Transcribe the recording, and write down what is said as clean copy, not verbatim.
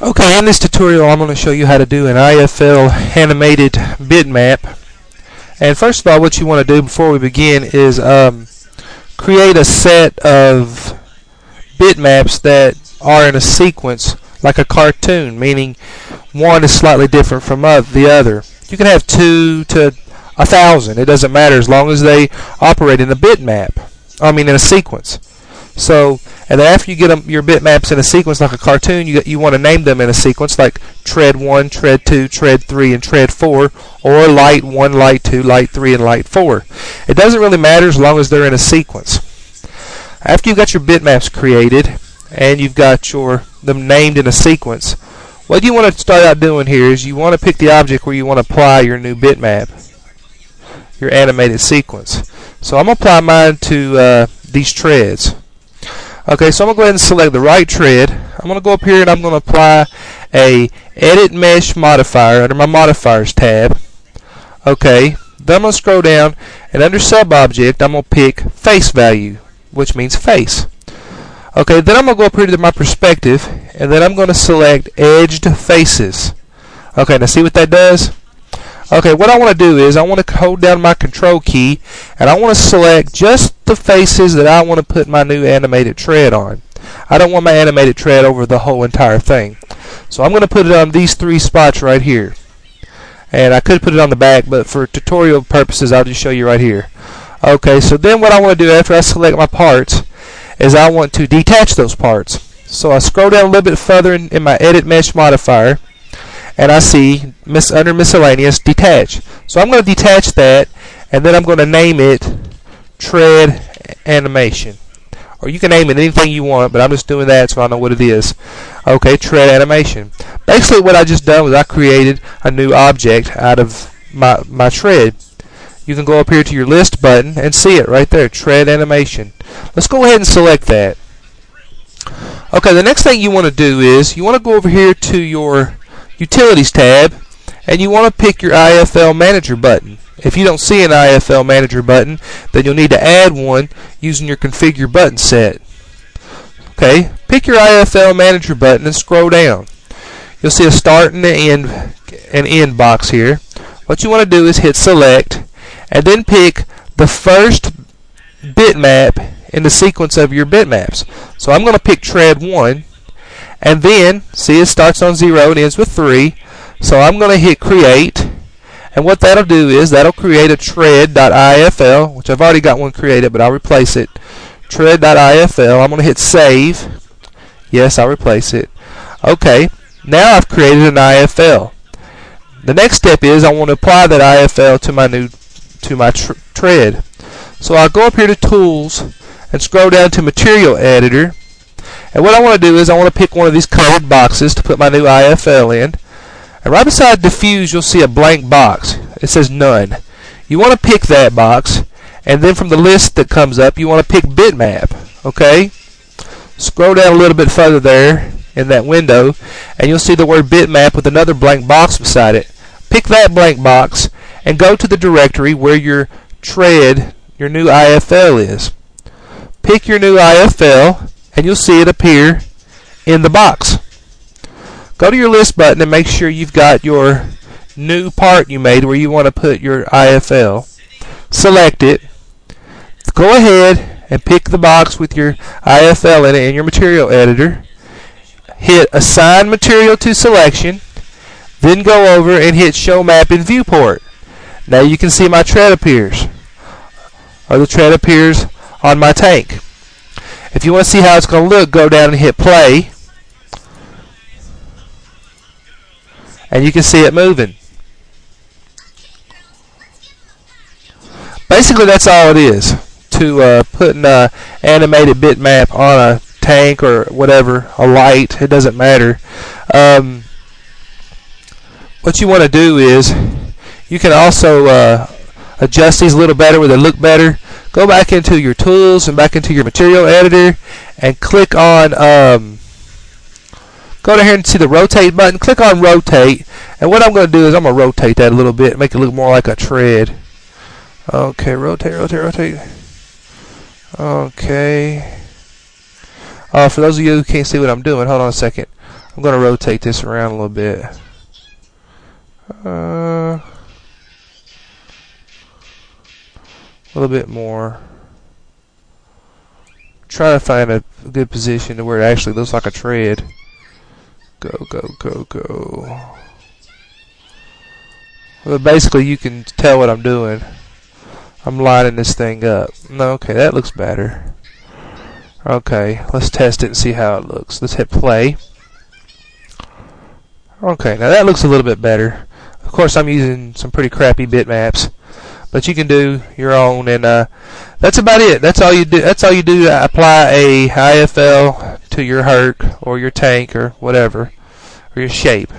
Okay, in this tutorial I'm going to show you how to do an IFL animated bitmap. And first of all, what you want to do before we begin is create a set of bitmaps that are in a sequence like a cartoon, meaning one is slightly different from the other. You can have 2 to 1,000, it doesn't matter as long as they operate in a bitmap. In a sequence. So, and then after you get your bitmaps in a sequence like a cartoon, you want to name them in a sequence like tread 1, tread 2, tread 3, and tread 4, or light 1, light 2, light 3, and light 4. It doesn't really matter as long as they're in a sequence. After you've got your bitmaps created and you've got them named in a sequence, what you want to start out doing here is you want to pick the object where you want to apply your new bitmap, your animated sequence. So I'm going to apply mine to these treads. Okay, so I'm going to go ahead and select the right tread. I'm going to go up here and I'm going to apply a Edit Mesh Modifier under my Modifiers tab. Okay, then I'm going to scroll down and under Sub-Object I'm going to pick Face Value, which means face. Okay, then I'm going to go up here to my Perspective and then I'm going to select Edged Faces. Okay, now see what that does? Okay, what I want to do is I want to hold down my Control key and I want to select just the faces that I want to put my new animated tread on. I don't want my animated tread over the whole entire thing. So I'm going to put it on these 3 spots right here. And I could put it on the back, but for tutorial purposes I'll just show you right here. Okay, so then what I want to do after I select my parts is I want to detach those parts. So I scroll down a little bit further in my Edit Mesh Modifier and I see under Miscellaneous Detach. So I'm going to detach that and then I'm going to name it Tread Animation. Or you can name it anything you want, but I'm just doing that so I know what it is. Okay, Tread Animation. Basically what I just done was I created a new object out of my tread. You can go up here to your list button and see it right there, Tread Animation. Let's go ahead and select that. Okay, the next thing you want to do is you want to go over here to your Utilities tab and you want to pick your IFL Manager button. If you don't see an IFL Manager button, then you'll need to add one using your Configure button set. Okay, pick your IFL Manager button and scroll down. You'll see a start and an end box here. What you want to do is hit select and then pick the first bitmap in the sequence of your bitmaps. So I'm going to pick tread 1 and then see it starts on 0 and ends with 3. So I'm going to hit create. And what that'll do is that'll create a tread.ifl, which I've already got one created, but I'll replace it. Tread.ifl. I'm going to hit save. Yes, I'll replace it. Okay, now I've created an IFL. The next step is I want to apply that IFL to my tread. So I'll go up here to Tools and scroll down to Material Editor. And what I want to do is I want to pick one of these colored boxes to put my new IFL in. And right beside Diffuse, you'll see a blank box. It says None. You want to pick that box, and then from the list that comes up, you want to pick Bitmap. Okay? Scroll down a little bit further there in that window, and you'll see the word Bitmap with another blank box beside it. Pick that blank box, and go to the directory where your tread, your new IFL is. Pick your new IFL, and you'll see it appear in the box. Go to your list button and make sure you've got your new part you made where you want to put your IFL. Select it. Go ahead and pick the box with your IFL in it in your material editor. Hit Assign Material to Selection. Then go over and hit Show Map in Viewport. Now you can see my tread appears. Or the tread appears on my tank. If you want to see how it's going to look, go down and hit Play. And you can see it moving. Basically that's all it is to put an animated bitmap on a tank or whatever, a light, it doesn't matter. What you want to do is you can also adjust these a little better where they look better. Go back into your tools and back into your material editor and click on go down here and see the rotate button. Click on rotate, and what I'm going to do is I'm going to rotate that a little bit, make it look more like a tread. Okay, rotate. Okay. For those of you who can't see what I'm doing, hold on a second. I'm going to rotate this around a little bit. A little bit more. Try to find a good position to where it actually looks like a tread. Go, go, go, go. Well, basically, you can tell what I'm doing. I'm lining this thing up. No, okay, that looks better. Okay, let's test it and see how it looks. Let's hit play. Okay, now that looks a little bit better. Of course, I'm using some pretty crappy bitmaps, but you can do your own, and that's about it. That's all you do. That's all you do to apply a IFL to your Herc or your tank or whatever, or your shape.